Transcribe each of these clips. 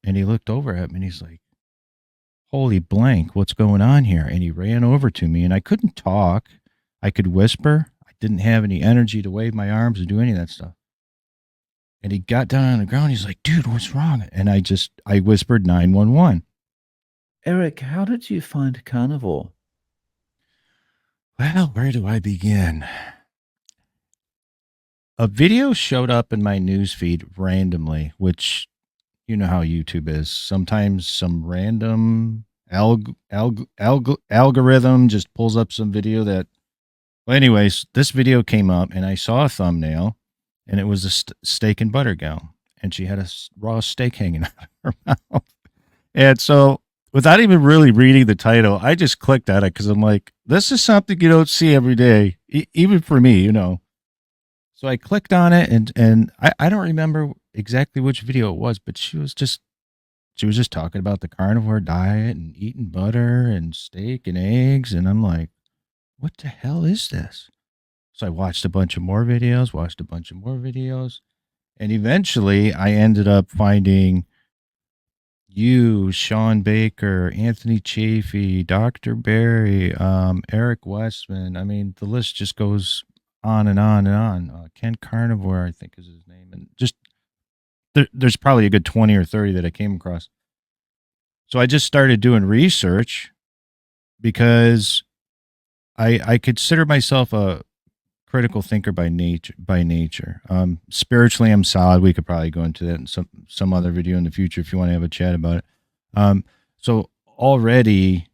and he looked over at me and he's like, holy blank, what's going on here? And he ran over to me and I couldn't talk. I could whisper. I didn't have any energy to wave my arms or do any of that stuff. And he got down on the ground. He's like, dude, what's wrong? And I whispered 911. Eric, how did you find Carnivore? Well, where do I begin? A video showed up in my newsfeed randomly, which you know how YouTube is. Sometimes some random algorithm just pulls up some video that. Well, anyways, this video came up and I saw a thumbnail, and it was a steak and butter gal, and she had a raw steak hanging out of her mouth. And so, without even really reading the title, I just clicked at it because I'm like, this is something you don't see every day, even for me. So I clicked on it, and I don't remember exactly which video it was, but she was just talking about the carnivore diet and eating butter and steak and eggs, and I'm like, what the hell is this? So I watched a bunch of more videos, and eventually I ended up finding you, Sean Baker, Anthony Chafee, Dr. Barry, Eric Westman. I mean, the list just goes on and on and on. Ken Carnivore, I think is his name. And just there's probably a good 20 or 30 that I came across. So I just started doing research because I consider myself a critical thinker by nature. Spiritually, I'm solid. We could probably go into that in some other video in the future if you want to have a chat about it. So already,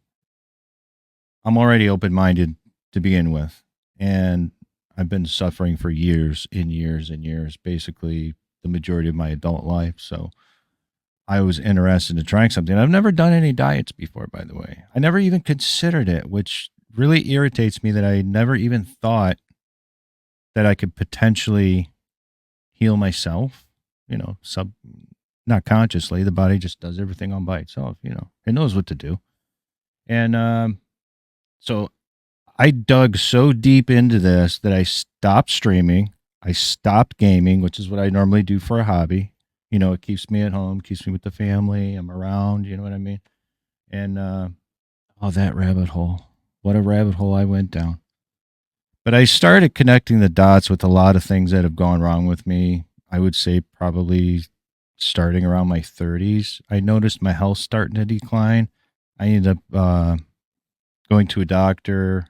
I'm already open minded to begin with, and I've been suffering for years and years and years, basically the majority of my adult life. So I was interested in trying something. I've never done any diets before, by the way. I never even considered it, which really irritates me that I never even thought that I could potentially heal myself, not consciously. The body just does everything on by itself, it knows what to do. And so I dug so deep into this that I stopped streaming. I stopped gaming, which is what I normally do for a hobby. It keeps me at home, keeps me with the family. I'm around, you know what I mean? And oh, that rabbit hole. What a rabbit hole I went down. But I started connecting the dots with a lot of things that have gone wrong with me. I would say probably starting around my 30s. I noticed my health starting to decline. I ended up going to a doctor.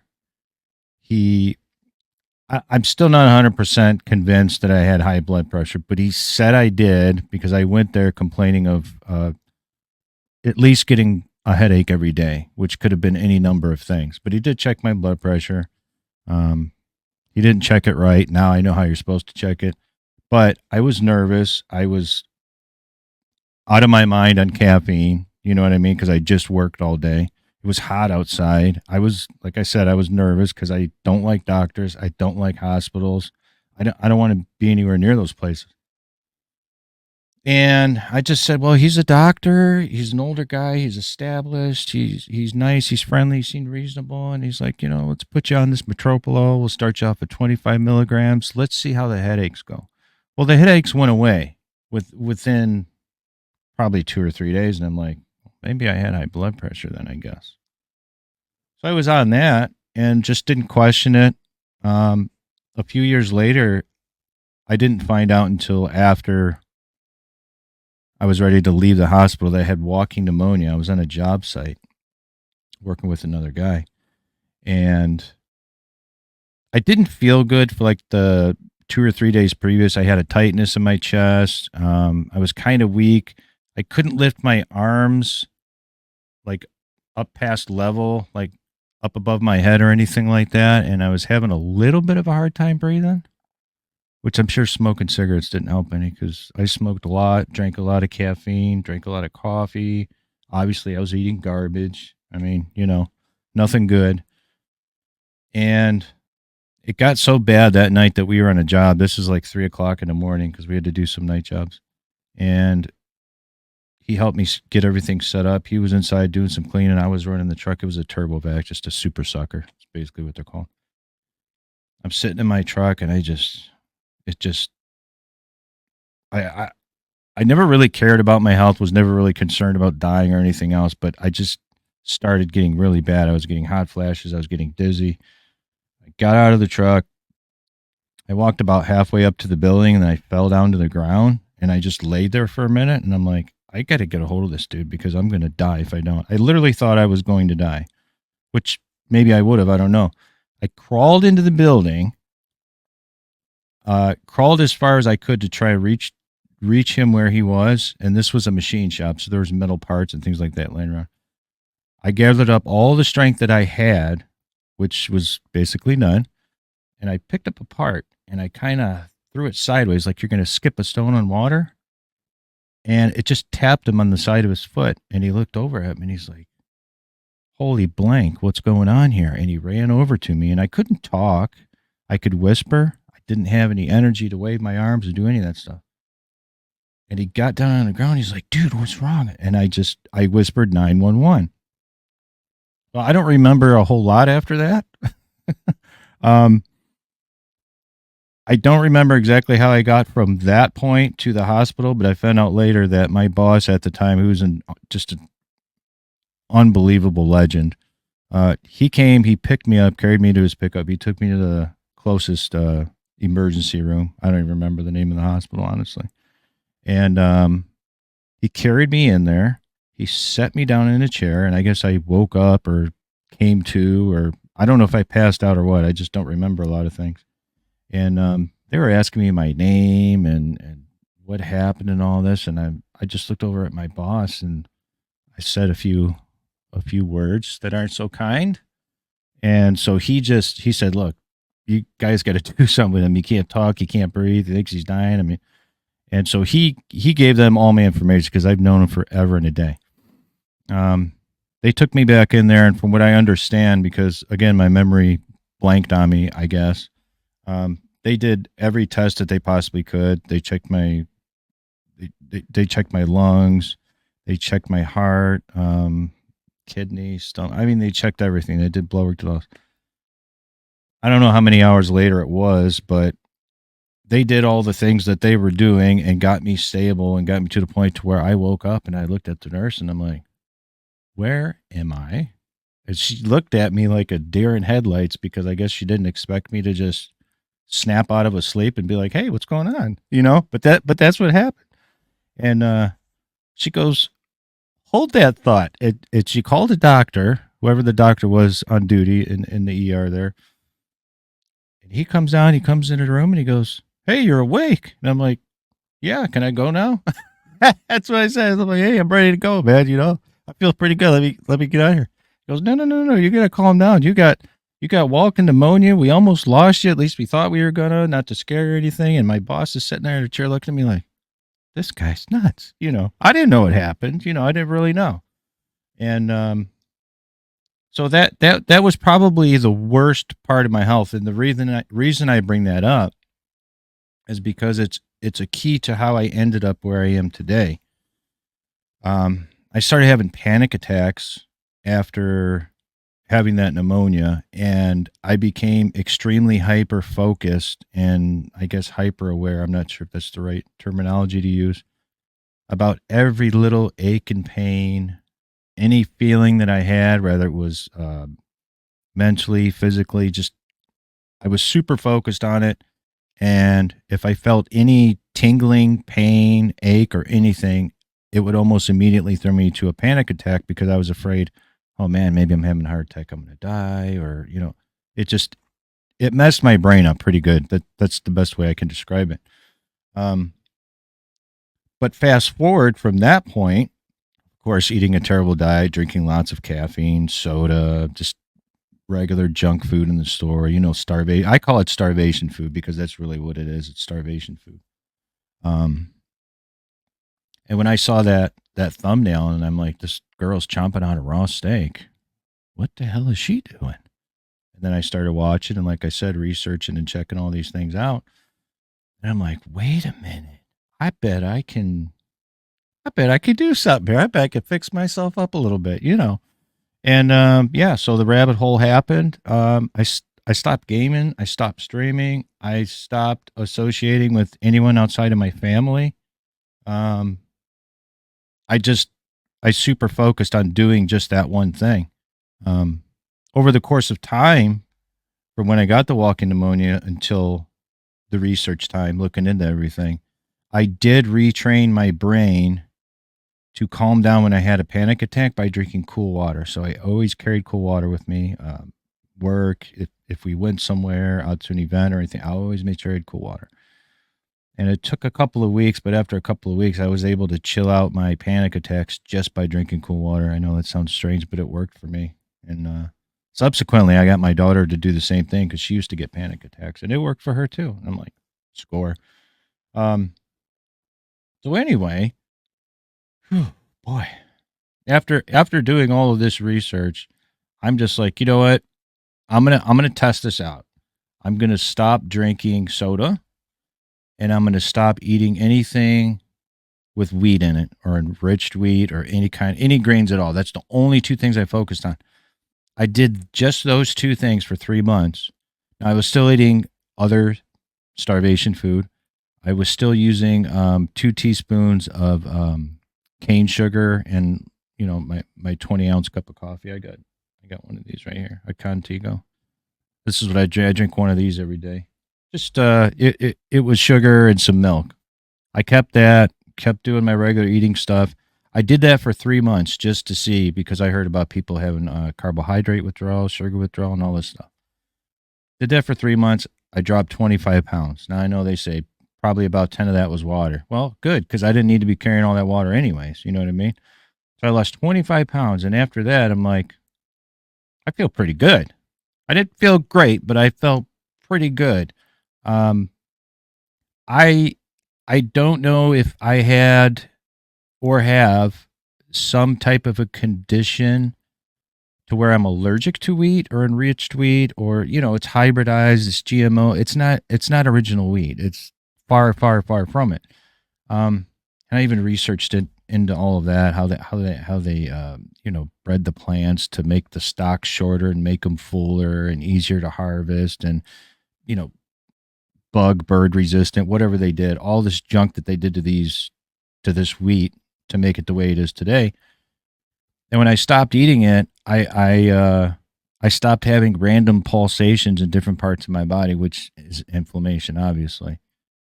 I'm still not 100% convinced that I had high blood pressure, but he said I did because I went there complaining of at least getting a headache every day, which could have been any number of things. But he did check my blood pressure. He didn't check it right. Now I know how you're supposed to check it. But I was nervous. I was out of my mind on caffeine. You know what I mean? Because I just worked all day. It was hot outside. Like I said, I was nervous because I don't like doctors. I don't like hospitals. I don't want to be anywhere near those places. And I just said, well, he's a doctor. He's an older guy. He's established. He's nice. He's friendly. He seemed reasonable. And he's like, let's put you on this metropolo. We'll start you off at 25 milligrams. Let's see how the headaches go. Well, the headaches went away within probably 2 or 3 days. And I'm like, maybe I had high blood pressure then, I guess. So I was on that and just didn't question it. A few years later, I didn't find out until after I was ready to leave the hospital that I had walking pneumonia. I was on a job site working with another guy. And I didn't feel good for like the 2 or 3 days previous. I had a tightness in my chest. I was kind of weak. I couldn't lift my arms like up past level, like up above my head or anything like that. And I was having a little bit of a hard time breathing, which I'm sure smoking cigarettes didn't help any because I smoked a lot, drank a lot of caffeine, drank a lot of coffee. Obviously, I was eating garbage. I mean, nothing good. And it got so bad that night that we were on a job. This is like 3 o'clock in the morning because we had to do some night jobs. And he helped me get everything set up. He was inside doing some cleaning. I was running the truck. It was a turbo vac, just a super sucker. It's basically what they're called. I'm sitting in my truck and I I never really cared about my health, was never really concerned about dying or anything else, but I just started getting really bad. I was getting hot flashes. I was getting dizzy. I got out of the truck. I walked about halfway up to the building and then I fell down to the ground and I just laid there for a minute and I'm like, I got to get a hold of this dude because I'm going to die if I don't. I literally thought I was going to die, which maybe I would have. I don't know. I crawled into the building, crawled as far as I could to try to reach him where he was. And this was a machine shop. So there was metal parts and things like that laying around. I gathered up all the strength that I had, which was basically none. And I picked up a part and I kind of threw it sideways like you're going to skip a stone on water. And it just tapped him on the side of his foot. And he looked over at me and he's like, holy blank, what's going on here? And he ran over to me and I couldn't talk. I could whisper. I didn't have any energy to wave my arms or do any of that stuff. And he got down on the ground. He's like, dude, what's wrong? And I whispered 911. Well, I don't remember a whole lot after that. I don't remember exactly how I got from that point to the hospital, but I found out later that my boss at the time, who was just an unbelievable legend, he came, he picked me up, carried me to his pickup. He took me to the closest emergency room. I don't even remember the name of the hospital, honestly. And he carried me in there. He set me down in a chair, and I guess I woke up or came to, or I don't know if I passed out or what. I just don't remember a lot of things. And they were asking me my name and what happened and all this. And I just looked over at my boss and I said a few words that aren't so kind. And so he said, look, you guys got to do something with him. He can't talk. He can't breathe. He thinks he's dying. I mean, and so he gave them all my information because I've known him forever and a day. They took me back in there. And from what I understand, because again, my memory blanked on me, I guess, they did every test that they possibly could. They checked they checked my lungs. They checked my heart, kidney, stomach. I mean, they checked everything. They did blood work. I don't know how many hours later it was, but they did all the things that they were doing and got me stable and got me to the point to where I woke up and I looked at the nurse and I'm like, where am I? And she looked at me like a deer in headlights because I guess she didn't expect me to just snap out of a sleep and be like, hey, what's going on? But that's what happened. And she goes, hold that thought. She called a doctor, whoever the doctor was on duty in the ER there. And he comes into the room and he goes, hey, you're awake. And I'm like, yeah, can I go now? That's what I said. I'm like, hey, I'm ready to go, man. I feel pretty good. Let me get out of here. He goes, no. You got to calm down. You got walking pneumonia. We almost lost you. At least we thought we were gonna, not to scare you or anything. And my boss is sitting there in a chair looking at me like, this guy's nuts. I didn't know what happened. I didn't really know. And so that was probably the worst part of my health. And the reason I bring that up is because it's a key to how I ended up where I am today. I started having panic attacks after having that pneumonia, and I became extremely hyper focused and I guess hyper aware. I'm not sure if that's the right terminology to use, about every little ache and pain, any feeling that I had, whether it was mentally, physically, just I was super focused on it. And if I felt any tingling, pain, ache, or anything, it would almost immediately throw me to a panic attack because I was afraid, oh man, maybe I'm having a heart attack, I'm going to die, or it messed my brain up pretty good. That's the best way I can describe it. But fast forward from that point, of course, eating a terrible diet, drinking lots of caffeine, soda, just regular junk food in the store, starvation. I call it starvation food because that's really what it is. It's starvation food. And when I saw that thumbnail and I'm like, this girl's chomping on a raw steak, what the hell is she doing? And then I started watching and, like I said, researching and checking all these things out. And I'm like, wait a minute. I bet I can do something here. I bet I could fix myself up a little bit, And yeah, so the rabbit hole happened. I stopped gaming. I stopped streaming. I stopped associating with anyone outside of my family. Um, I just I super focused on doing just that one thing. Um, Over the course of time, from when I got the walking pneumonia until the research time, looking into everything, I did retrain my brain to calm down when I had a panic attack by drinking cool water. So I always carried cool water with me. Work, if we went somewhere out to an event or anything, I always made sure I had cool water. And it took a couple of weeks, but after a couple of weeks, I was able to chill out my panic attacks just by drinking cool water. I know that sounds strange, but it worked for me. And subsequently, I got my daughter to do the same thing because she used to get panic attacks, and it worked for her too. I'm like, score. Um, so anyway, whew, boy, after doing all of this research, I'm just like, you know what? I'm gonna test this out. I'm gonna stop drinking soda, and I'm gonna stop eating anything with wheat in it or enriched wheat or any grains at all. That's the only two things I focused on. I did just those two things for 3 months. Now, I was still eating other starvation food. I was still using 2 teaspoons of cane sugar and my 20-ounce cup of coffee. I got one of these right here, a Contigo. This is what I drink. I drink one of these every day. Just it was sugar and some milk. I kept that, kept doing my regular eating stuff. I did that for 3 months just to see because I heard about people having carbohydrate withdrawal, sugar withdrawal, and all this stuff. Did that for 3 months. I dropped 25 pounds. Now I know they say probably about 10 of that was water. Well, good, because I didn't need to be carrying all that water anyways. You know what I mean? So I lost 25 pounds. And after that, I'm like, I feel pretty good. I didn't feel great, but I felt pretty good. Um, I I don't know if I had or have some type of a condition to where I'm allergic to wheat or enriched wheat or it's hybridized, it's GMO. It's not original wheat. It's far far far from it. And I even researched it into all of that, how they bred the plants to make the stalks shorter and make them fuller and easier to harvest and you know bird resistant, whatever they did, all this junk that they did to this wheat to make it the way it is today. And when I stopped eating it, I stopped having random pulsations in different parts of my body, which is inflammation, obviously.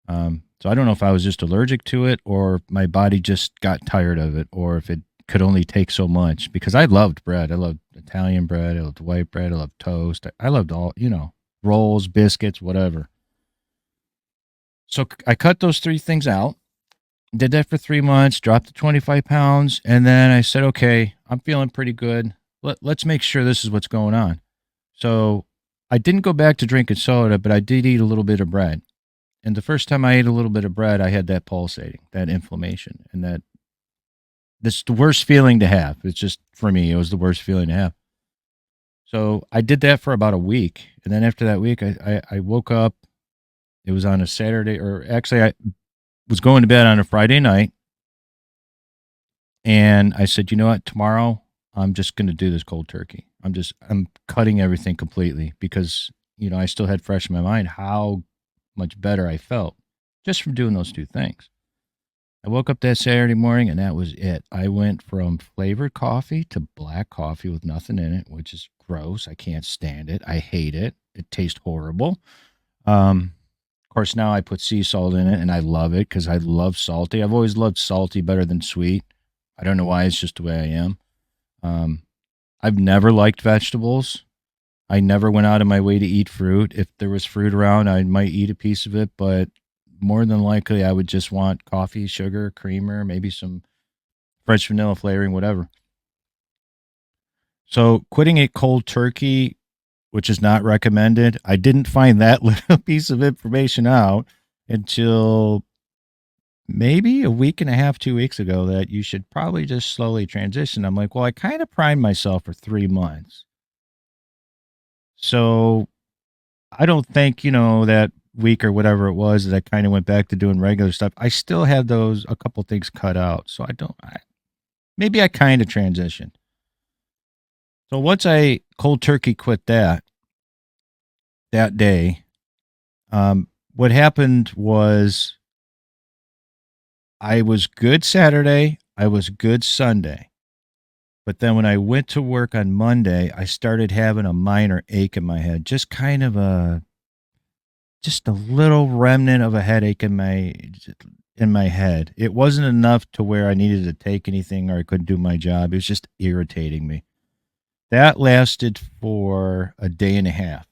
So I don't know if I was just allergic to it or my body just got tired of it or if it could only take so much because I loved bread. I loved Italian bread. I loved white bread. I loved toast. I loved all, rolls, biscuits, whatever. So I cut those three things out, did that for 3 months, dropped to 25 pounds. And then I said, okay, I'm feeling pretty good. Let's make sure this is what's going on. So I didn't go back to drinking soda, but I did eat a little bit of bread. And the first time I ate a little bit of bread, I had that pulsating, that inflammation, and that's the worst feeling to have. It's just for me, it was the worst feeling to have. So I did that for about a week, and then after that week, I woke up. It was on a Saturday, or actually, I was going to bed on a Friday night, and I said, you know what, tomorrow I'm just going to do this cold turkey. I'm cutting everything completely because I still had fresh in my mind how much better I felt just from doing those two things. I woke up that Saturday morning and that was it. I went from flavored coffee to black coffee with nothing in it, which is gross. I can't stand it. I hate it. It tastes horrible. Of course, now I put sea salt in it and I love it because I love salty. I've always loved salty better than sweet. I don't know why. It's just the way I am. Um, I've never liked vegetables. I never went out of my way to eat fruit. If there was fruit around, I might eat a piece of it, but more than likely, I would just want coffee, sugar, creamer, maybe some French vanilla flavoring, whatever. So, quitting a cold turkey, which is not recommended, I didn't find that little piece of information out until maybe a week and a half, 2 weeks ago that you should probably just slowly transition. I'm like, well, I kind of primed myself for 3 months. So I don't think, that week or whatever it was that I kind of went back to doing regular stuff. I still had a couple things cut out. So maybe I kind of transitioned. So once I cold turkey quit that day, what happened was I was good Saturday. I was good Sunday. But then when I went to work on Monday, I started having a minor ache in my head, just a little remnant of a headache in my head. It wasn't enough to where I needed to take anything or I couldn't do my job. It was just irritating me. That lasted for a day and a half,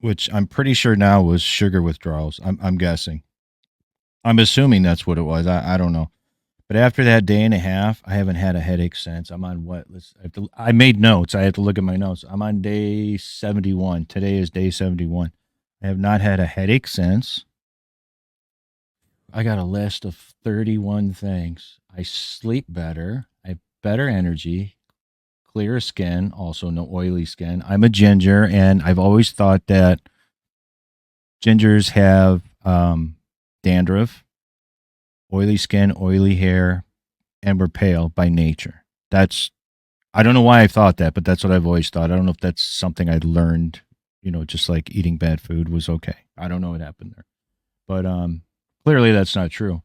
which I'm pretty sure now was sugar withdrawals. I'm guessing. I'm assuming that's what it was. I don't know. But after that day and a half, I haven't had a headache since. I'm on what? I made notes. I have to look at my notes. I'm on day 71. Today is day 71. I have not had a headache since. I got a list of 31 things. I sleep better. I have better energy, clear skin, also no oily skin. I'm a ginger, and I've always thought that gingers have dandruff, oily skin, oily hair, and we're pale by nature. That's I don't know why I thought that, but that's what I've always thought. I don't know if that's something I learned, just like eating bad food was okay. I don't know what happened there. But clearly that's not true.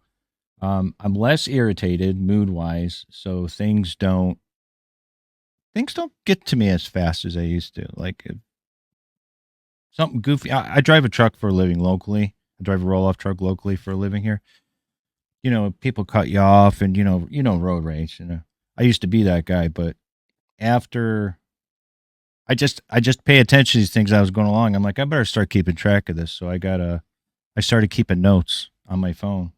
I'm less irritated mood wise, so things don't get to me as fast as they used to. Like if something goofy. I drive a truck for a living locally. I drive a roll off truck locally for a living here. People cut you off, and road rage. I used to be that guy, but after I just pay attention to these things as I was going along. I'm like, I better start keeping track of this. So I started keeping notes on my phone.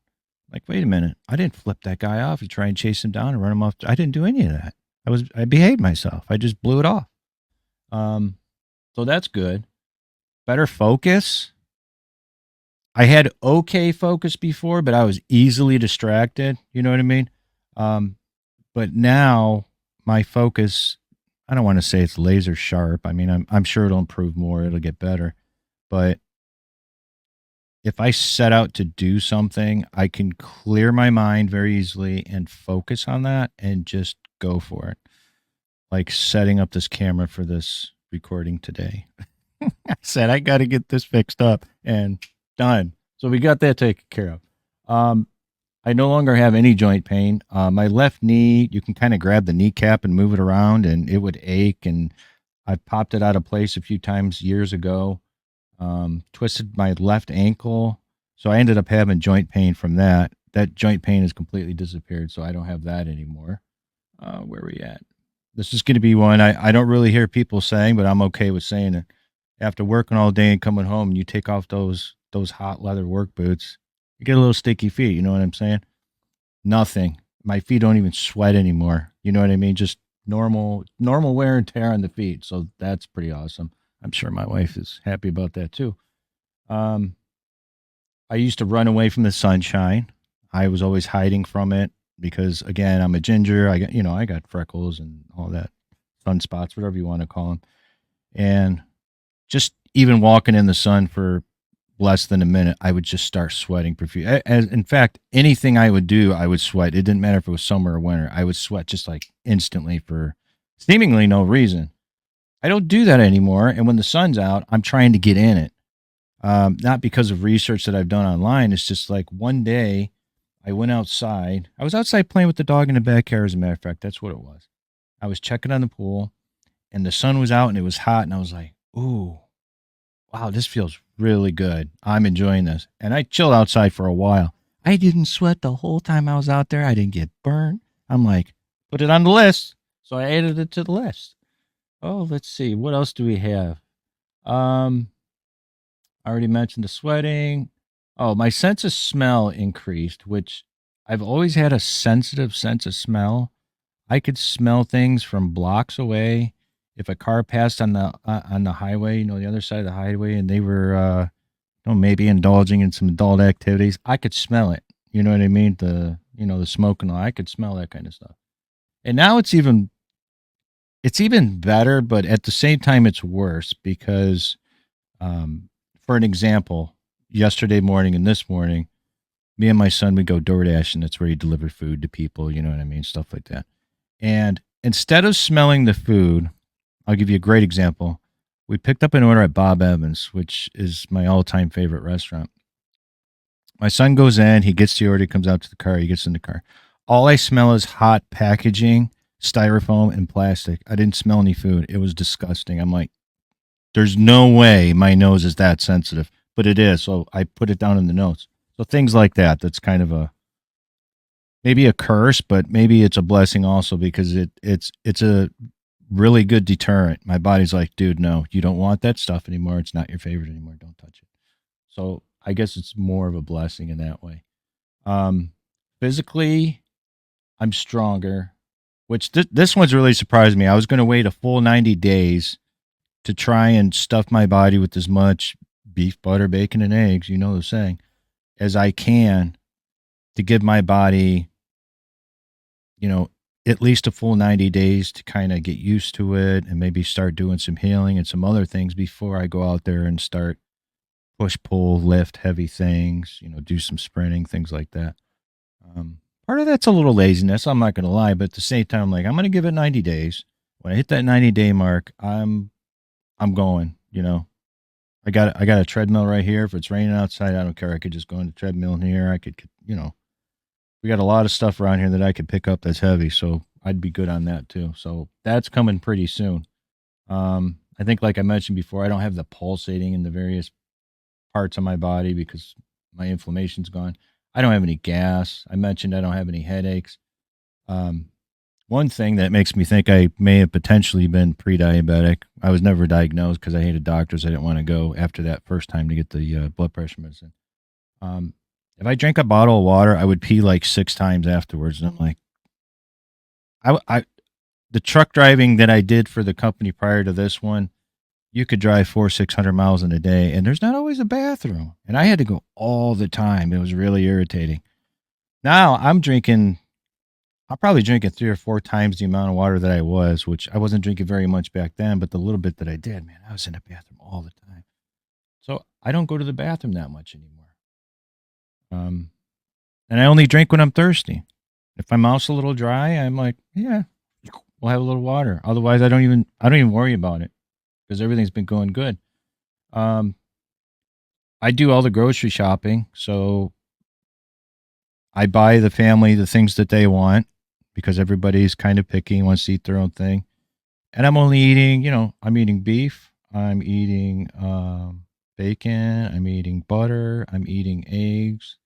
Like, wait a minute, I didn't flip that guy off and try and chase him down and run him off. I didn't do any of that. I behaved myself. I just blew it off. Um, so that's good. Better focus. I had okay focus before, but I was easily distracted. You know what I mean? Um, but now my focus, I don't want to say it's laser sharp. I mean, I'm sure it'll improve more. It'll get better. But if I set out to do something, I can clear my mind very easily and focus on that and just go for it. Like setting up this camera for this recording today. I said I got to get this fixed up and done. So we got that taken care of. Um, I no longer have any joint pain. My left knee, you can kind of grab the kneecap and move it around, and it would ache. And I popped it out of place a few times years ago. Twisted my left ankle, so I ended up having joint pain from that. That joint pain has completely disappeared, so I don't have that anymore. Where are we at? This is going to be one I don't really hear people saying, but I'm okay with saying it. After working all day and coming home, and you take off those hot leather work boots, you get a little sticky feet. You know what I'm saying? Nothing. My feet don't even sweat anymore. You know what I mean? Just normal wear and tear on the feet. So that's pretty awesome. I'm sure my wife is happy about that too. Um, I used to run away from the sunshine. I was always hiding from it because, again, I'm a ginger. I got freckles and all that, sunspots, whatever you want to call them. And just even walking in the sun for less than a minute, I would just start sweating profusely. As in fact, anything I would do, I would sweat. It didn't matter if it was summer or winter. I would sweat just like instantly for seemingly no reason. I don't do that anymore. And when the sun's out, I'm trying to get in it. Not because of research that I've done online. It's just like one day I went outside. I was outside playing with the dog in the backyard, as a matter of fact. That's what it was. I was checking on the pool and the sun was out and it was hot. And I was like, ooh, wow, this feels really good. I'm enjoying this. And I chilled outside for a while. I didn't sweat the whole time I was out there. I didn't get burned. I'm like, put it on the list. So I added it to the list. Oh, let's see. What else do we have? Um, I already mentioned the sweating. Oh, my sense of smell increased, which I've always had a sensitive sense of smell. I could smell things from blocks away. If a car passed on the highway, the other side of the highway, and they were, maybe indulging in some adult activities, I could smell it. You know what I mean? The smoke and all. I could smell that kind of stuff. And now it's even better, but at the same time, it's worse because, for an example, yesterday morning and this morning, me and my son would go DoorDash, and that's where you deliver food to people. You know what I mean? Stuff like that. And instead of smelling the food, I'll give you a great example. We picked up an order at Bob Evans, which is my all-time favorite restaurant. My son goes in, he gets the order, he comes out to the car, he gets in the car. All I smell is hot packaging, styrofoam, and plastic. I didn't smell any food. It was disgusting. I'm like, there's no way my nose is that sensitive, but it is. So I put it down in the notes. So things like that. That's kind of a maybe a curse, but maybe it's a blessing also because it's a really good deterrent. My body's like, dude, no, you don't want that stuff anymore. It's not your favorite anymore. Don't touch it. So I guess it's more of a blessing in that way. Um, Physically, I'm stronger, which this one's really surprised me. I was going to wait a full 90 days to try and stuff my body with as much beef, butter, bacon, and eggs, you know the saying, as I can to give my body, you know, at least a full 90 days to kind of get used to it and maybe start doing some healing and some other things before I go out there and start push, pull, lift heavy things, you know, do some sprinting, things like that. Part of that's a little laziness. I'm not going to lie, but at the same time, I'm like, I'm going to give it 90 days. When I hit that 90-day mark, I'm going. You know, I got a treadmill right here. If it's raining outside, I don't care. I could just go on the treadmill in here. I could, you know, we got a lot of stuff around here that I could pick up that's heavy, so I'd be good on that too. So that's coming pretty soon. I think, like I mentioned before, I don't have the pulsating in the various parts of my body because my inflammation's gone. I don't have any gas. I mentioned I don't have any headaches. Um, One thing that makes me think I may have potentially been pre-diabetic. I was never diagnosed because I hated doctors. I didn't want to go after that first time to get the blood pressure medicine. Um, if I drank a bottle of water, I would pee like 6 times afterwards, and I'm like, I the truck driving that I did for the company prior to this one, you could drive 400-600 miles in a day, and there's not always a bathroom, and I had to go all the time. It was really irritating. Now I'm probably drinking 3 or 4 times the amount of water that I was, which I wasn't drinking very much back then, but the little bit that I did, man, I was in the bathroom all the time. So I don't go to the bathroom that much anymore. Um, and I only drink when I'm thirsty. If my mouth's a little dry, I'm like, yeah, we'll have a little water. Otherwise, I don't even worry about it because everything's been going good. Um, I do all the grocery shopping, so I buy the family the things that they want because everybody's kind of picky, wants to eat their own thing. And I'm only eating, I'm eating beef, I'm eating bacon, I'm eating butter, I'm eating eggs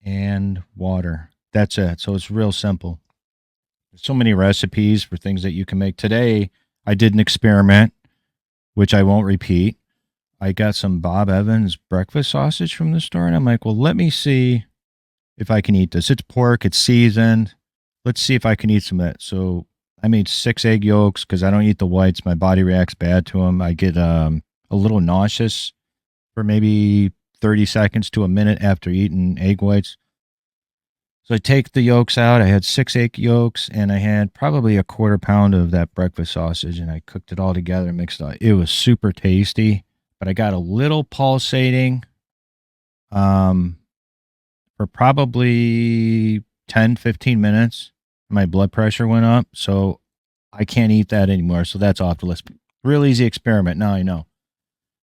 and water. That's it. So it's real simple. There's so many recipes for things that you can make. Today, I did an experiment, which I won't repeat. I got some Bob Evans breakfast sausage from the store, and I'm like, well, let me see if I can eat this. It's pork, it's seasoned. Let's see if I can eat some of that. So I made 6 egg yolks because I don't eat the whites. My body reacts bad to them. I get a little nauseous for maybe 30 seconds to a minute after eating egg whites. So I take the yolks out. I had 6 egg yolks and I had probably a quarter pound of that breakfast sausage and I cooked it all together, mixed it. It was super tasty, but I got a little pulsating um, for probably 10, 15 minutes. My blood pressure went up. So I can't eat that anymore. So that's off the list. Real easy experiment. Now I know.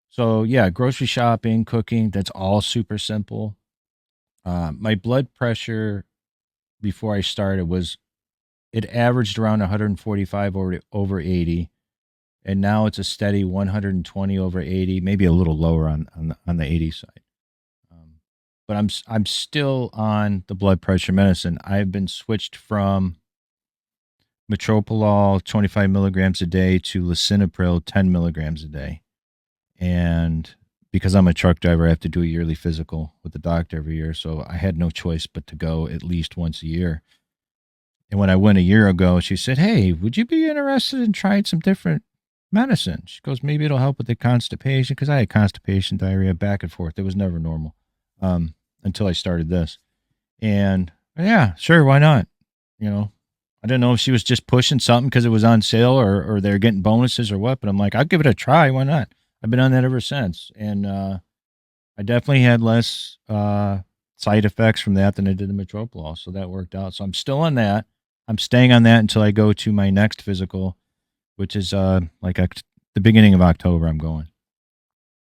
So yeah, grocery shopping, cooking, that's all super simple. My blood pressure before I started was it averaged around 145 over 80, and now it's a steady 120 over 80, maybe a little lower on the 80 side. But I'm still on the blood pressure medicine. I've been switched from metoprolol 25 milligrams a day to lisinopril 10 milligrams a day, and because I'm a truck driver, I have to do a yearly physical with the doctor every year. So I had no choice but to go at least once a year. And when I went a year ago, she said, "Hey, would you be interested in trying some different medicine?" She goes, "Maybe it'll help with the constipation," because I had constipation, diarrhea, back and forth. It was never normal until I started this. And yeah, sure, why not? You know, I didn't know if she was just pushing something because it was on sale or they're getting bonuses or what. But I'm like, I'll give it a try. Why not? I've been on that ever since, and I definitely had less side effects from that than I did the metoprolol, so that worked out. So I'm still on that. I'm staying on that until I go to my next physical, which is the beginning of October. I'm going,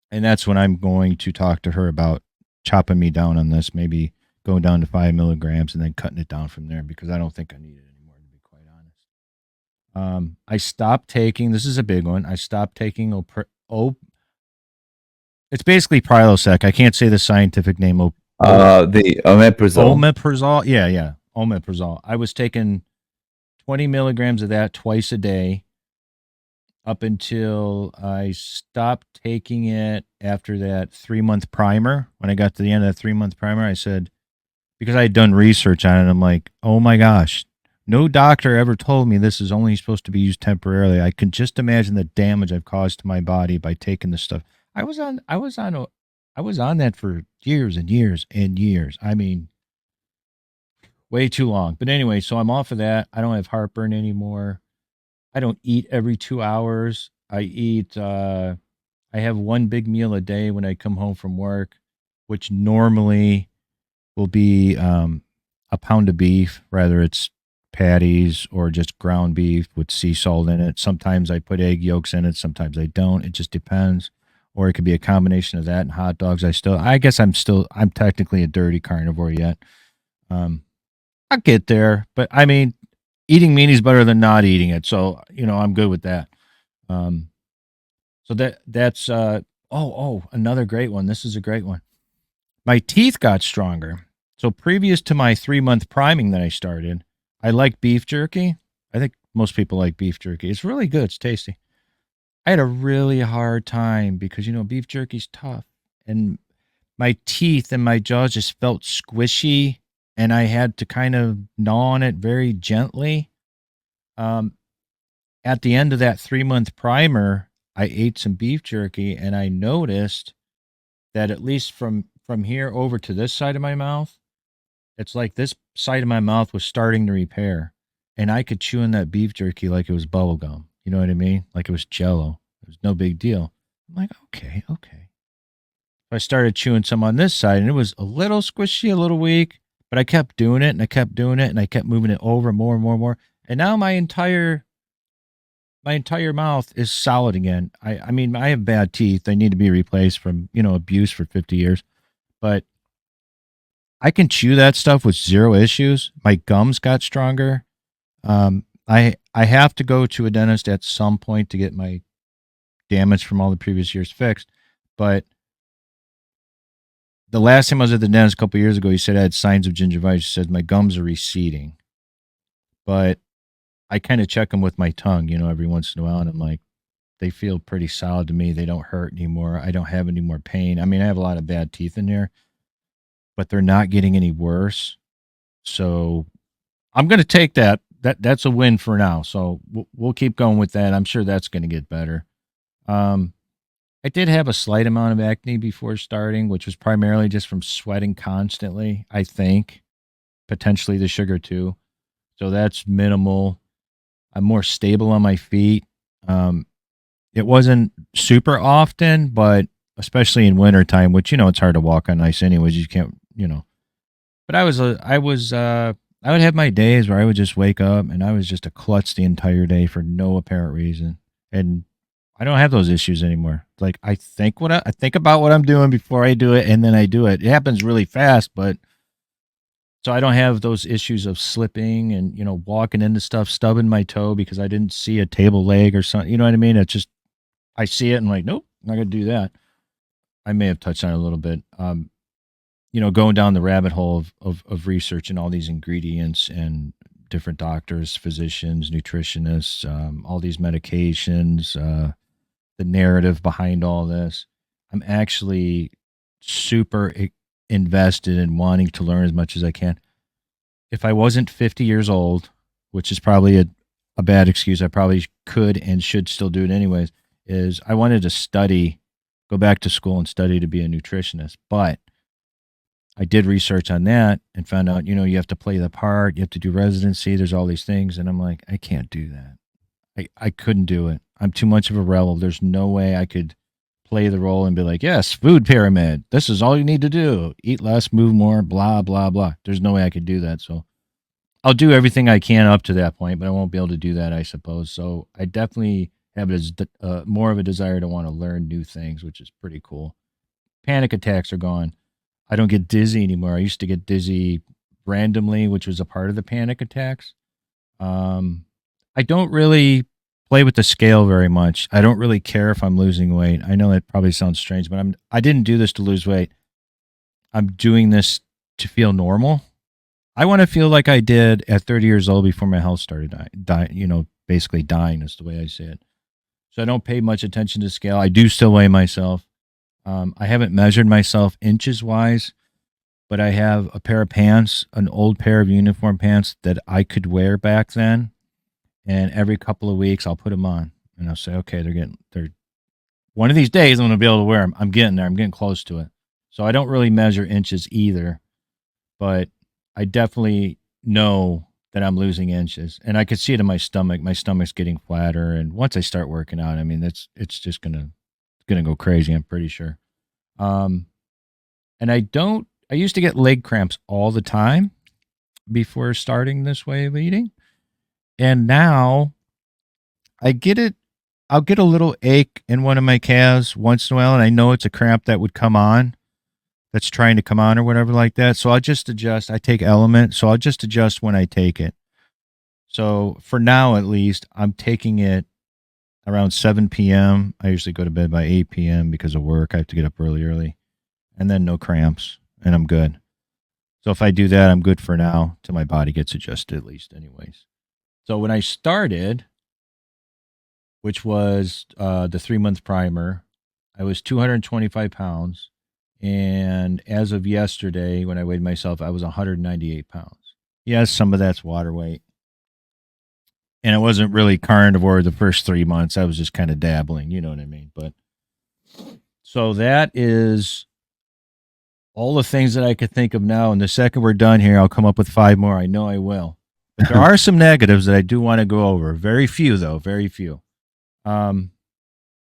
and that's when I'm going to talk to her about chopping me down on this, maybe going down to 5 milligrams and then cutting it down from there because I don't think I need it anymore, to be quite honest. I stopped taking, this is a big one. I stopped taking it's basically Prilosec. I can't say the scientific name. The omeprazole. Omeprazole. Yeah, yeah. Omeprazole. I was taking 20 milligrams of that twice a day up until I stopped taking it after that 3 month primer. When I got to the end of that 3 month primer, I said, because I had done research on it, I'm like, oh my gosh, no doctor ever told me this is only supposed to be used temporarily. I can just imagine the damage I've caused to my body by taking this stuff. I was on that for years and years and years. I mean, way too long. But anyway, so I'm off of that. I don't have heartburn anymore. I don't eat every 2 hours. I have one big meal a day when I come home from work, which normally will be a pound of beef, whether it's patties or just ground beef with sea salt in it. Sometimes I put egg yolks in it, sometimes I don't. It just depends. Or it could be a combination of that and hot dogs. I guess I'm technically a dirty carnivore yet. Um, I'll get there, but I mean, eating meat is better than not eating it. So, I'm good with that. Um, so that's another great one. This is a great one. My teeth got stronger. So previous to my 3 month priming that I started, I like beef jerky. I think most people like beef jerky. It's really good. It's tasty. I had a really hard time because beef jerky's tough, and my teeth and my jaws just felt squishy, and I had to kind of gnaw on it very gently. Um, at the end of that 3 month primer, I ate some beef jerky, and I noticed that at least from here over to this side of my mouth, it's like this side of my mouth was starting to repair, and I could chew in that beef jerky like it was bubble gum. You know what I mean? Like it was Jello. It was no big deal. I'm like, okay, okay. I started chewing some on this side, and it was a little squishy, a little weak, but I kept doing it, and I kept doing it, and I kept moving it over more and more and more, and now my entire mouth is solid again. I mean, I have bad teeth. They need to be replaced from abuse for 50 years, but I can chew that stuff with zero issues. My gums got stronger. I have to go to a dentist at some point to get my damage from all the previous years fixed. But the last time I was at the dentist a couple years ago, he said I had signs of gingivitis. He said my gums are receding, but I kind of check them with my tongue, every once in a while, and I'm like, they feel pretty solid to me. They don't hurt anymore. I don't have any more pain. I mean, I have a lot of bad teeth in there, but they're not getting any worse. So I'm going to take that. That's a win for now. So we'll keep going with that. I'm sure that's going to get better. I did have a slight amount of acne before starting, which was primarily just from sweating constantly. I think potentially the sugar too. So that's minimal. I'm more stable on my feet. It wasn't super often, but especially in wintertime, which it's hard to walk on ice anyways. You can't. But I would have my days where I would just wake up and I was just a klutz the entire day for no apparent reason. And I don't have those issues anymore. Like I think about what I'm doing before I do it, and then I do it. It happens really fast, but so I don't have those issues of slipping and walking into stuff, stubbing my toe because I didn't see a table leg or something. You know what I mean? It's just I see it and I'm like, nope, I'm not gonna do that. I may have touched on it a little bit. Going down the rabbit hole of research and all these ingredients and different doctors, physicians, nutritionists, all these medications, the narrative behind all this. I'm actually super invested in wanting to learn as much as I can. If I wasn't 50 years old, which is probably a bad excuse, I probably could and should still do it anyways, is I wanted to study, go back to school and study to be a nutritionist. But I did research on that and found out, you have to play the part, you have to do residency, there's all these things. And I'm like, I can't do that. I couldn't do it. I'm too much of a rebel. There's no way I could play the role and be like, yes, food pyramid. This is all you need to do. Eat less, move more, blah, blah, blah. There's no way I could do that. So I'll do everything I can up to that point, but I won't be able to do that, I suppose. So I definitely have more of a desire to want to learn new things, which is pretty cool. Panic attacks are gone. I don't get dizzy anymore. I used to get dizzy randomly, which was a part of the panic attacks. Um, I don't really play with the scale very much. I don't really care if I'm losing weight. I know it probably sounds strange, but I didn't do this to lose weight. I'm doing this to feel normal. I want to feel like I did at 30 years old before my health started dying, basically dying is the way I say it. So I don't pay much attention to scale. I do still weigh myself. I haven't measured myself inches wise, but I have a pair of pants, an old pair of uniform pants that I could wear back then. And every couple of weeks, I'll put them on and I'll say, okay, they're one of these days, I'm going to be able to wear them. I'm getting there. I'm getting close to it. So I don't really measure inches either, but I definitely know that I'm losing inches, and I could see it in my stomach. My stomach's getting flatter, and once I start working out, I mean, it's just gonna go crazy. I'm pretty sure. Um, and I don't. I used to get leg cramps all the time before starting this way of eating, and now I get it. I'll get a little ache in one of my calves once in a while, and I know it's a cramp that would come on, that's trying to come on or whatever like that. So I'll just adjust. I take Element, so I'll just adjust when I take it. So for now, at least, I'm taking it around 7 p.m. I usually go to bed by 8 p.m. because of work. I have to get up early, and then no cramps, and I'm good. So if I do that, I'm good for now till my body gets adjusted, at least, anyways. So when I started, which was the 3 month primer, I was 225 pounds. And as of yesterday, when I weighed myself, I was 198 pounds. Yes, some of that's water weight. And it wasn't really carnivore the first 3 months. I was just kind of dabbling, you know what I mean? But so that is all the things that I could think of now. And the second we're done here, I'll come up with 5 more. I know I will. But there are some negatives that I do want to go over. Very few, though. Very few. Um,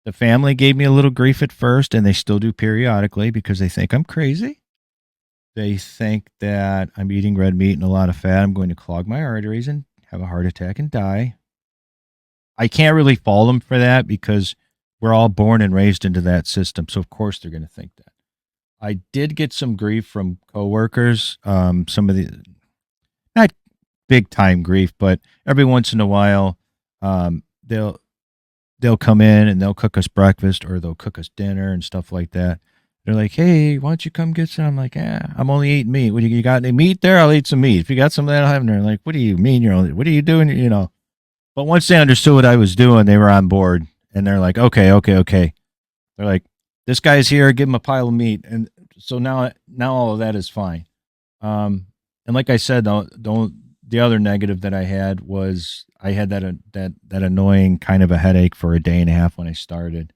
the family gave me a little grief at first, and they still do periodically because they think I'm crazy. They think that I'm eating red meat and a lot of fat. I'm going to clog my arteries and have a heart attack and die. I can't really fault them for that because we're all born and raised into that system. So, of course, they're going to think that. I did get some grief from coworkers. Some of the, not big time grief, but every once in a while, um, they'll they'll come in and they'll cook us breakfast or they'll cook us dinner and stuff like that. They're like, "Hey, why don't you come get some?" I'm like, "Yeah, I'm only eating meat. What do you got? Any meat there? I'll eat some meat. If you got some of that, I'll have it." They're like, "What do you mean you're only? What are you doing? You know?" But once they understood what I was doing, they were on board and they're like, "Okay, okay, okay." They're like, "This guy's here. Give him a pile of meat." And so now all of that is fine. And like I said, the other negative that I had was I had that annoying kind of a headache for a day and a half when I started.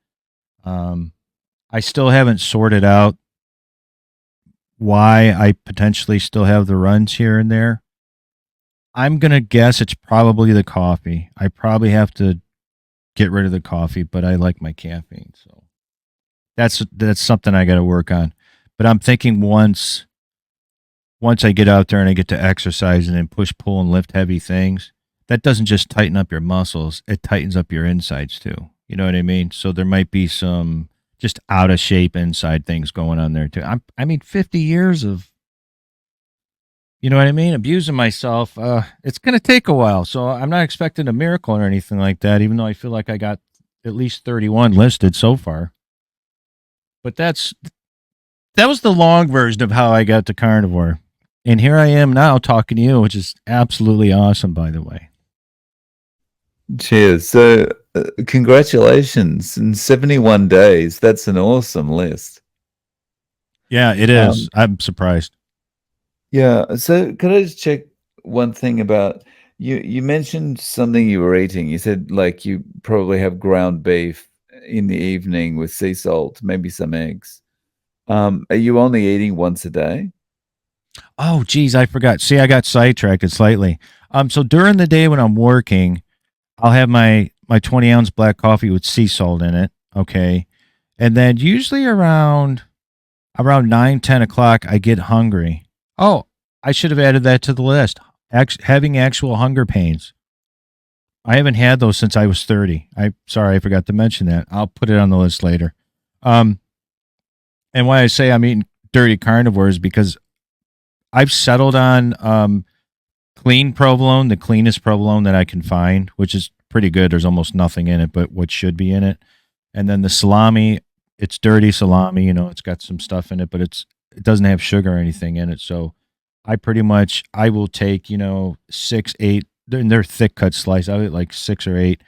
Um, I still haven't sorted out why I potentially still have the runs here and there. I'm gonna guess it's probably the coffee. I probably have to get rid of the coffee, but I like my caffeine, so that's something I got to work on. But I'm thinking once I get out there and I get to exercise and then push, pull, and lift heavy things, that doesn't just tighten up your muscles; it tightens up your insides too. You know what I mean? So there might be some just out of shape inside things going on there too. I mean, 50 years of, you know what I mean, abusing myself. It's going to take a while, so I'm not expecting a miracle or anything like that. Even though I feel like I got at least 31 listed so far. But that was the long version of how I got to carnivore. And here I am now talking to you, which is absolutely awesome, by the way. Cheers. So, congratulations. In 71 days, that's an awesome list. Yeah, it is. I'm surprised. Yeah. So, could I just check one thing about you? You mentioned something you were eating. You said like you probably have ground beef in the evening with sea salt, maybe some eggs. Are you only eating once a day? Oh, geez, I forgot. See, I got sidetracked slightly. So during the day when I'm working, I'll have my 20-ounce black coffee with sea salt in it. Okay, and then usually around 9, 10 o'clock, I get hungry. Oh, I should have added that to the list. Having actual hunger pains. I haven't had those since I was 30. I sorry, I forgot to mention that. I'll put it on the list later. Um, and why I say I'm eating dirty carnivores because I've settled on clean provolone, the cleanest provolone that I can find, which is pretty good. There's almost nothing in it, but what should be in it. And then the salami, it's dirty salami. It's got some stuff in it, but it doesn't have sugar or anything in it. So I will take 6, 8. They're thick cut slice. I'll eat like 6 or 8.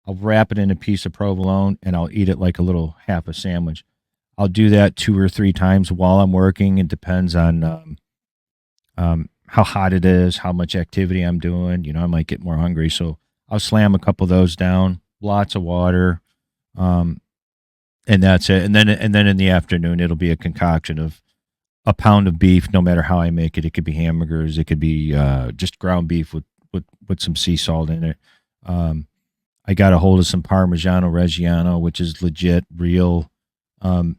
I'll wrap it in a piece of provolone and I'll eat it like a little half a sandwich. I'll do that 2 or 3 times while I'm working. It depends on how hot it is, how much activity I'm doing. I might get more hungry, so I'll slam a couple of those down. Lots of water, um, and that's it. And then in the afternoon, it'll be a concoction of a pound of beef. No matter how I make it, it could be hamburgers, it could be just ground beef with some sea salt in it. Um, I got a hold of some Parmigiano Reggiano, which is legit, real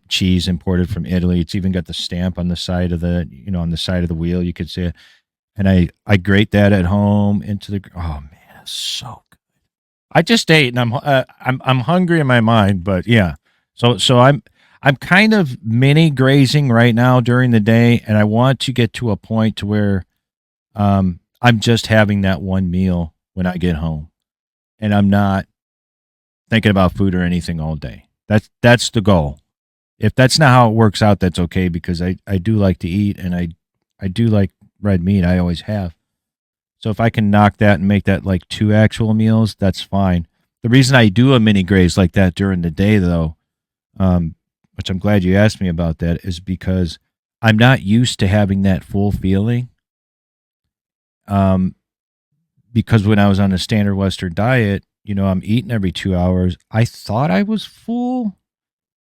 cheese imported from Italy. It's even got the stamp on the side of on the side of the wheel. You could see it. And I grate that at home into the. Oh man, it's so good. I just ate, and I'm hungry in my mind, but yeah. So I'm kind of mini grazing right now during the day, and I want to get to a point to where I'm just having that one meal when I get home, and I'm not thinking about food or anything all day. That's the goal. If that's not how it works out, that's okay because I do like to eat and I do like red meat. I always have. So if I can knock that and make that like 2 actual meals, that's fine. The reason I do a mini graze like that during the day, though, which I'm glad you asked me about that, is because I'm not used to having that full feeling. Um, because when I was on a standard Western diet, I'm eating every 2 hours. I thought I was full,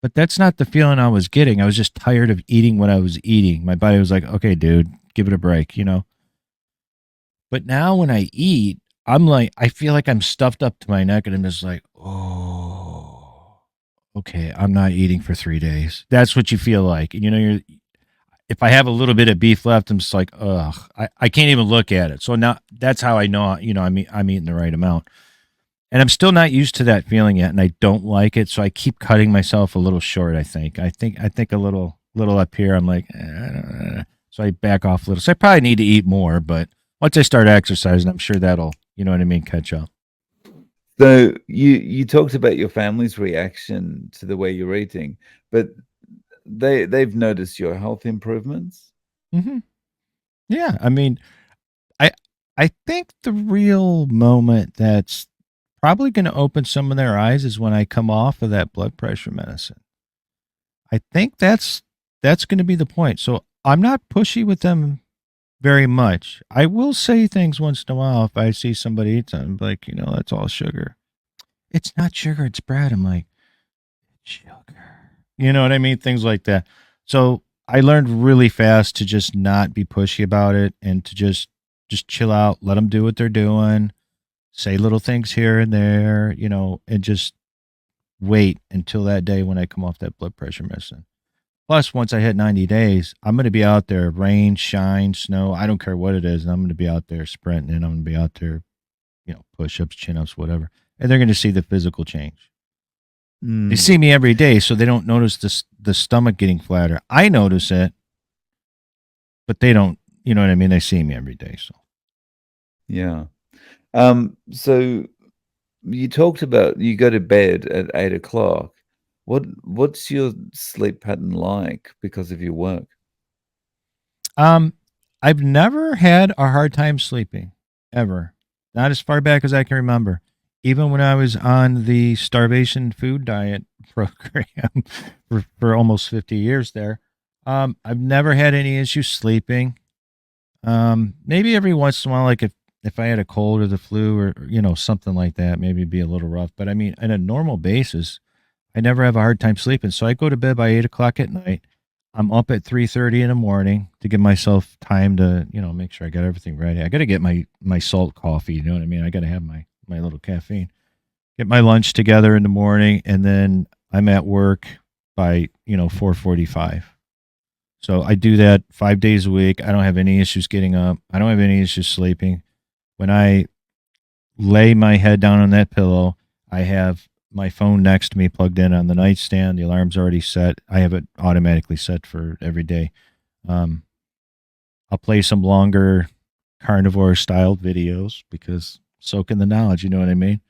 but that's not the feeling I was getting. I was just tired of eating what I was eating. My body was like, okay, dude, give it a break. But now when I eat, I'm like, I feel like I'm stuffed up to my neck and I'm just like, oh, okay, I'm not eating for 3 days. That's what you feel like. If I have a little bit of beef left, I'm just like, ugh, I can't even look at it. So now that's how I know, I'm eating the right amount. And I'm still not used to that feeling yet, and I don't like it. So I keep cutting myself a little short. I think a little up here. I'm like, so I back off a little. So I probably need to eat more, but once I start exercising, I'm sure that'll, what I mean, catch up. So you talked about your family's reaction to the way you're eating, but they've noticed your health improvements? Hmm. Yeah, I mean, I I think the real moment that's probably going to open some of their eyes is when I come off of that blood pressure medicine. I think that's going to be the point. So I'm not pushy with them very much. I will say things once in a while if I see somebody eat something, like, that's all sugar. It's not sugar, it's bread. I'm like, sugar. You know what I mean? Things like that. So I learned really fast to just not be pushy about it and to just chill out, let them do what they're doing, say little things here and there, and just wait until that day when I come off that blood pressure medicine. Plus, once I hit 90 days, I'm going to be out there, rain, shine, snow. I don't care what it is. I'm going to be out there sprinting and I'm going to be out there, push ups, chin ups, whatever. And they're going to see the physical change. They Mm, see me every day, so they don't notice the stomach getting flatter. I notice it, but they don't. You know what I mean? They see me every day, so. yeah. So you talked about you go to bed at 8 o'clock. What's your sleep pattern like because of your work? Um, I've never had a hard time sleeping, ever. Not as far back as I can remember. Even when I was on the starvation food diet program for almost 50 years there, I've never had any issues sleeping. Maybe every once in a while, like if I had a cold or the flu or something like that, maybe it'd be a little rough. But I mean, on a normal basis, I never have a hard time sleeping. So I go to bed by 8 o'clock at night. I'm up at 3:30 in the morning to give myself time to make sure I got everything ready. I got to get my salt coffee. You know what I mean? I got to have my little caffeine. Get my lunch together in the morning, and then I'm at work by 4:45. So I do that 5 days a week. I don't have any issues getting up. I don't have any issues sleeping. When I lay my head down on that pillow, I have my phone next to me, plugged in on the nightstand. The alarm's already set. I have it automatically set for every day. Um, I'll play some longer carnivore styled videos because soak in the knowledge. You know what I mean?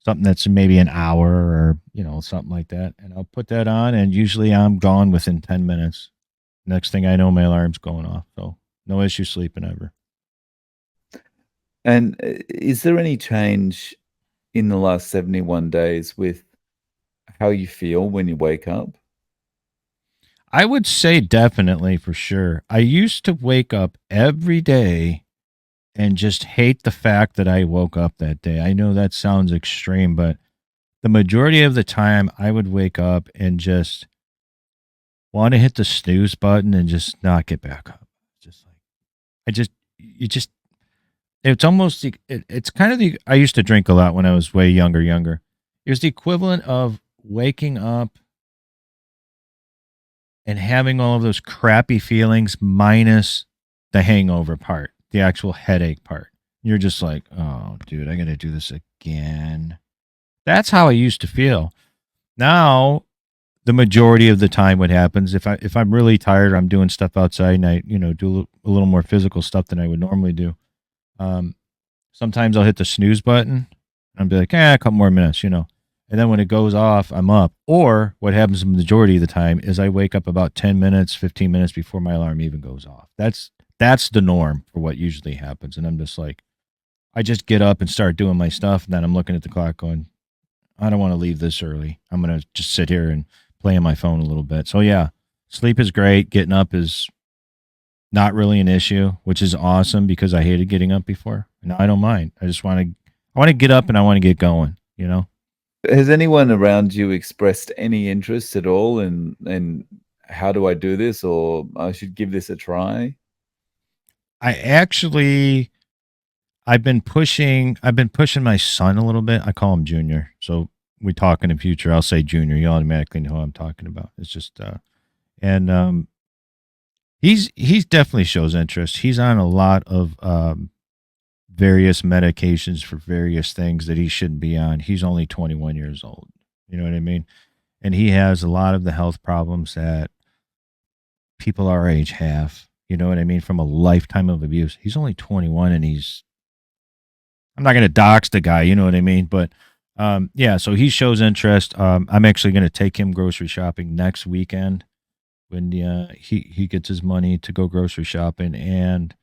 Something that's maybe an hour or something like that, and I'll put that on, and usually I'm gone within 10 minutes. Next thing I know, my alarm's going off. So no issue sleeping ever. And is there any change in the last 71 days with how you feel when you wake up? I would say definitely for sure. I used to wake up every day and just hate the fact that I woke up that day. I know that sounds extreme, but the majority of the time I would wake up and just want to hit the snooze button and just not get back up. Just like I just you just it's almost it's kind of the I used to drink a lot when I was way younger. It was the equivalent of waking up and having all of those crappy feelings minus the hangover part, the actual headache part. You're just like, "Oh, dude, I got to do this again." That's how I used to feel. Now, the majority of the time what happens if I'm really tired, I'm doing stuff outside and I, do a little more physical stuff than I would normally do. Um, Sometimes I'll hit the snooze button. And I'll be like, a couple more minutes. And then when it goes off, I'm up. Or what happens the majority of the time is I wake up about 10 minutes, 15 minutes before my alarm even goes off. That's the norm for what usually happens. And I'm just like, I just get up and start doing my stuff. And then I'm looking at the clock going, I don't want to leave this early. I'm going to just sit here and play on my phone a little bit. So yeah, sleep is great. Getting up is not really an issue, which is awesome because I hated getting up before. Now I don't mind. I want to get up and I want to get going. Has anyone around you expressed any interest at all in how do I do this, or I should give this a try? I actually I've been pushing my son a little bit. I call him Junior. So we talk in the future. I'll say Junior. You automatically know who I'm talking about. It's just and he's definitely shows interest. He's on a lot of various medications for various things that he shouldn't be on. He's only 21 years old. You know what I mean? And he has a lot of the health problems that people our age have. You know what I mean? From a lifetime of abuse. He's only 21 and I'm not going to dox the guy, you know what I mean? But yeah, so he shows interest. I'm actually going to take him grocery shopping next weekend when he gets his money to go grocery shopping. And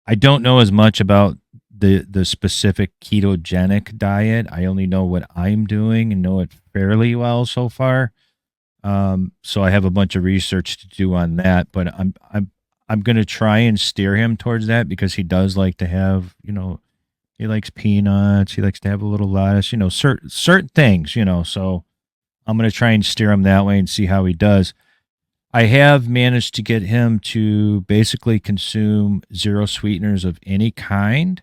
I don't know as much about the specific ketogenic diet. I only know what I'm doing and know it fairly well so far. So I have a bunch of research to do on that, but I'm going to try and steer him towards that because he does like to have, he likes peanuts, he likes to have a little lettuce, certain things, so I'm going to try and steer him that way and see how he does. I have managed to get him to basically consume zero sweeteners of any kind,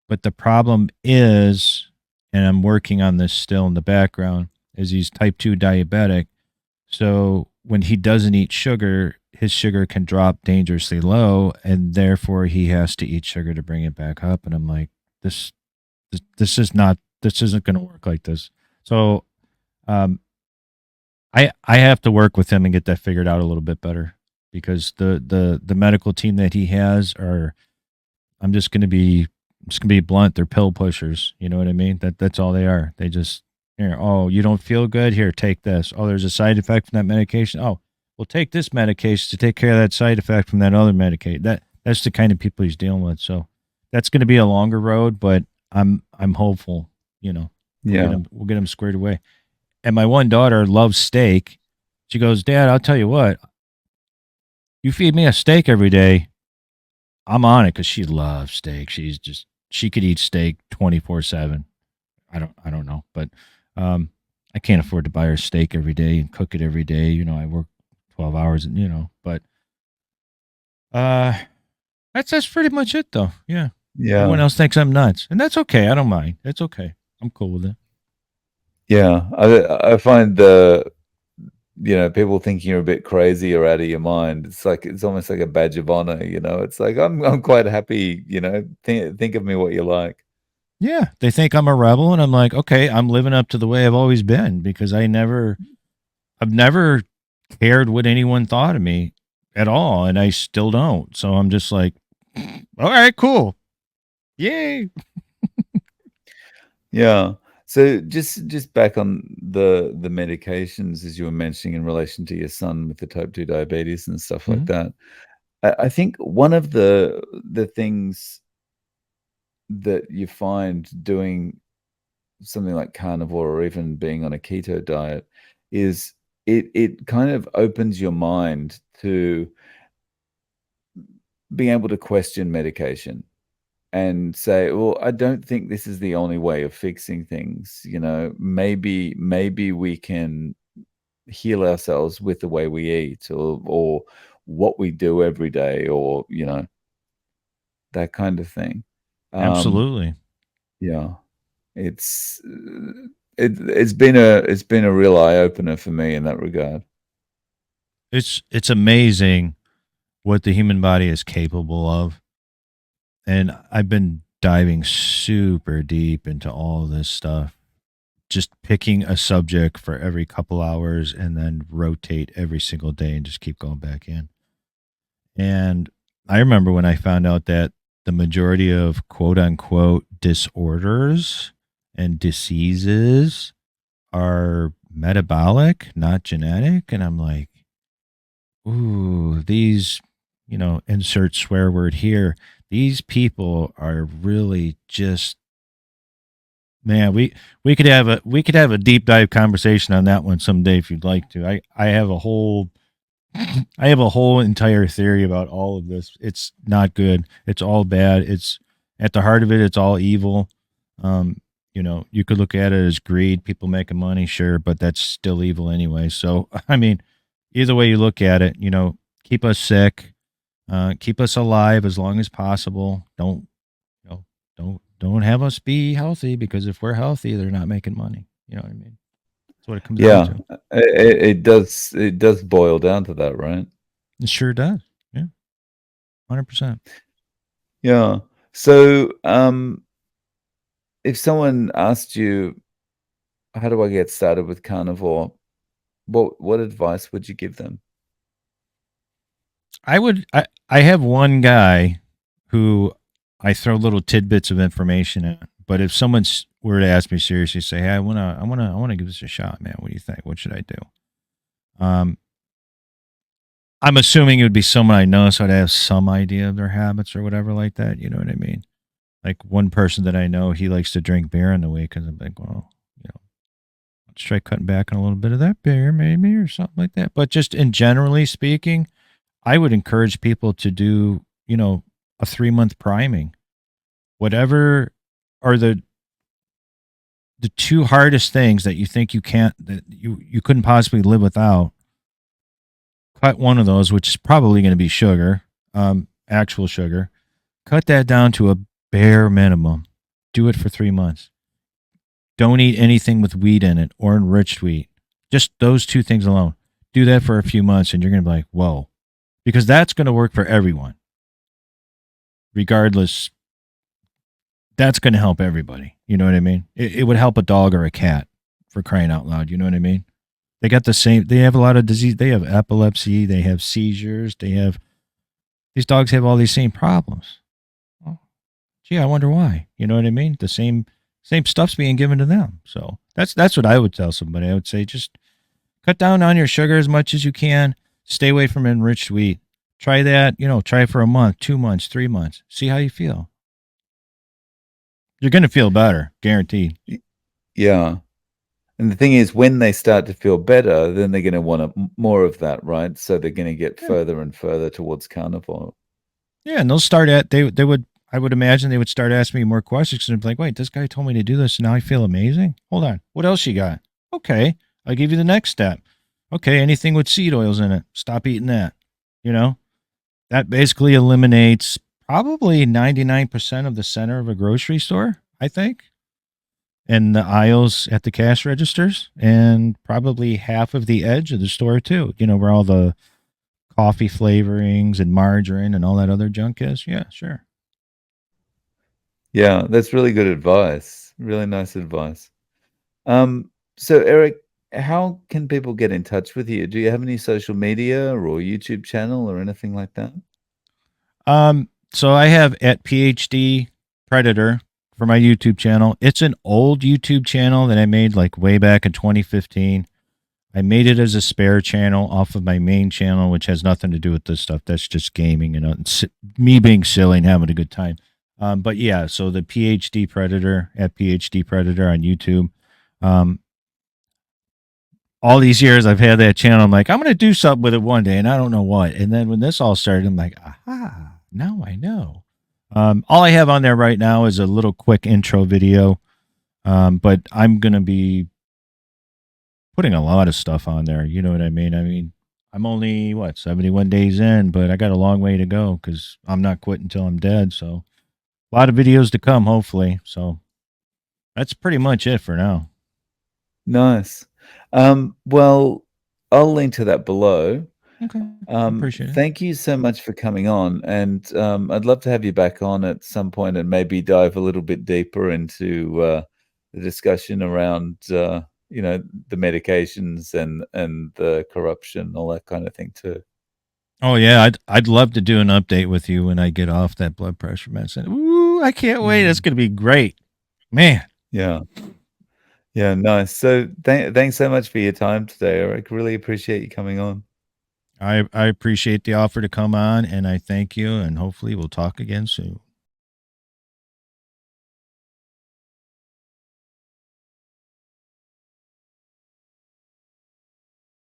but the problem is, and I'm working on this still in the background, is he's type 2 diabetic. So when he doesn't eat sugar, his sugar can drop dangerously low, and therefore he has to eat sugar to bring it back up. And I'm like, this isn't going to work like this. So, I have to work with him and get that figured out a little bit better because the medical team that he has are I'm just gonna be blunt. They're pill pushers. You know what I mean? That's all they are. They just here. Oh, you don't feel good? Here, take this. Oh, there's a side effect from that medication. Oh, well, take this medication to take care of that side effect from that other medication. That's the kind of people he's dealing with. So that's going to be a longer road, but I'm hopeful. Yeah. We'll get him squared away. And my one daughter loves steak. She goes, Dad, I'll tell you what. You feed me a steak every day, I'm on it because she loves steak. She could eat steak 24/7. I don't know, but I can't afford to buy her steak every day and cook it every day. I work 12 hours, and but uh, that's pretty much it, though. Yeah, everyone Yeah. else thinks I'm nuts, and that's okay. I don't mind. It's okay. I'm cool with it. Yeah. I find people thinking you're a bit crazy or out of your mind. It's almost like a badge of honor. It's like I'm quite happy. Think of me what you like. Yeah, they think I'm a rebel, and I'm like, okay, I'm living up to the way I've always been because I've never cared what anyone thought of me at all, and I still don't. So I'm just like, all right, cool, yay. Yeah. So just back on the medications as you were mentioning in relation to your son with the type 2 diabetes and stuff like Mhm. that. I think one of the things that you find doing something like carnivore or even being on a keto diet is it kind of opens your mind to being able to question medication and say, well, I don't think this is the only way of fixing things. Maybe we can heal ourselves with the way we eat or what we do every day or that kind of thing. um Absolutely. yeah, it's it's been a real eye opener for me in that regard. It's amazing what the human body is capable of. And I've been diving super deep into all this stuff, just picking a subject for every couple hours and then rotate every single day and just keep going back in. And I remember when I found out that the majority of quote unquote disorders and diseases are metabolic, not genetic. And I'm like, ooh, these, insert swear word here. These people are really just, man, we could have a deep dive conversation on that one someday if you'd like to. I have a whole I have a whole entire theory about all of this. It's not good. It's all bad. It's at the heart of it. It's all evil. Um, you could look at it as greed, people making money, sure, but that's still evil anyway. So, I mean, either way you look at it, keep us sick, keep us alive as long as possible. You know, don't have us be healthy because if we're healthy, they're not making money. You know what I mean? That's what it comes down Yeah, to. it does boil down to that, right? It sure does. Yeah, 100%. Yeah. So, if someone asked you, "How do I get started with carnivore?" What advice would you give them? I have one guy who I throw little tidbits of information at. But if someone were to ask me seriously, say, "Hey, I wanna give this a shot, man. What do you think? What should I do?" Um, I'm assuming it would be someone I know, so I'd have some idea of their habits or whatever like that. You know what I mean? Like one person that I know, he likes to drink beer on the weekends. I'm like, well, let's try cutting back on a little bit of that beer, maybe, or something like that. But just in generally speaking, I would encourage people to do, a 3 month priming. Whatever are the two hardest things that you think you couldn't possibly live without, cut one of those, which is probably going to be sugar, actual sugar. Cut that down to a bare minimum. Do it for 3 months. Don't eat anything with wheat in it or enriched wheat. Just those two things alone. Do that for a few months and you're going to be like, whoa. Because that's going to work for everyone. Regardless, that's going to help everybody. You know what I mean? It would help a dog or a cat for crying out loud. You know what I mean? They have a lot of disease. They have epilepsy. They have seizures. These dogs have all these same problems. Well, gee, I wonder why. You know what I mean? The same stuff's being given to them. So that's what I would tell somebody. I would say just cut down on your sugar as much as you can. Stay away from enriched wheat. Try that, try it for a month, 2 months, 3 months. See how you feel. You're going to feel better, guaranteed. Y Yeah, and the thing is when they start to feel better, then they're gonna want more of that, right? So they're gonna get Yeah. further and further towards carnivore. Yeah, and they'll start at they would I would imagine they would start asking me more questions and be like, "Wait, this guy told me to do this, and now I feel amazing. Hold on, what else you got? Okay, I'll give you the next step. Okay, anything with seed oils in it, stop eating that. You know, that basically eliminates probably 99% of the center of a grocery store, I think, and the aisles at the cash registers, and probably half of the edge of the store too. Where all the coffee flavorings and margarine and all that other junk is. Yeah, sure. Yeah, that's really good advice. Really nice advice. So Eric, how can people get in touch with you? Do you have any social media or YouTube channel or anything like that? So I have at PhD Predator for my YouTube channel. It's an old YouTube channel that I made like way back in 2015. I made it as a spare channel off of my main channel, which has nothing to do with this stuff. That's just gaming and me being silly and having a good time. But yeah, so the PhD Predator at PhD Predator on YouTube. Um, all these years I've had that channel. I'm like, I'm going to do something with it one day, and I don't know what. And then when this all started, I'm like, aha, now I know. All I have on there right now is a little quick intro video, but I'm going to be putting a lot of stuff on there. You know what I mean? I mean, I'm only, 71 days in, but I got a long way to go because I'm not quitting until I'm dead. So a lot of videos to come, hopefully. So that's pretty much it for now. Nice. Well, I'll link to that below. Okay. Appreciate it. Thank you so much for coming on, and I'd love to have you back on at some point and maybe dive a little bit deeper into the discussion around the medications and the corruption, all that kind of thing too. Oh yeah, I'd love to do an update with you when I get off that blood pressure medicine. Ooh, I can't wait. That's Mm. gonna be great, man. Yeah, yeah, nice. So thanks so much for your time today, Eric. Really appreciate you coming on. I appreciate the offer to come on, and I thank you, and hopefully we'll talk again soon.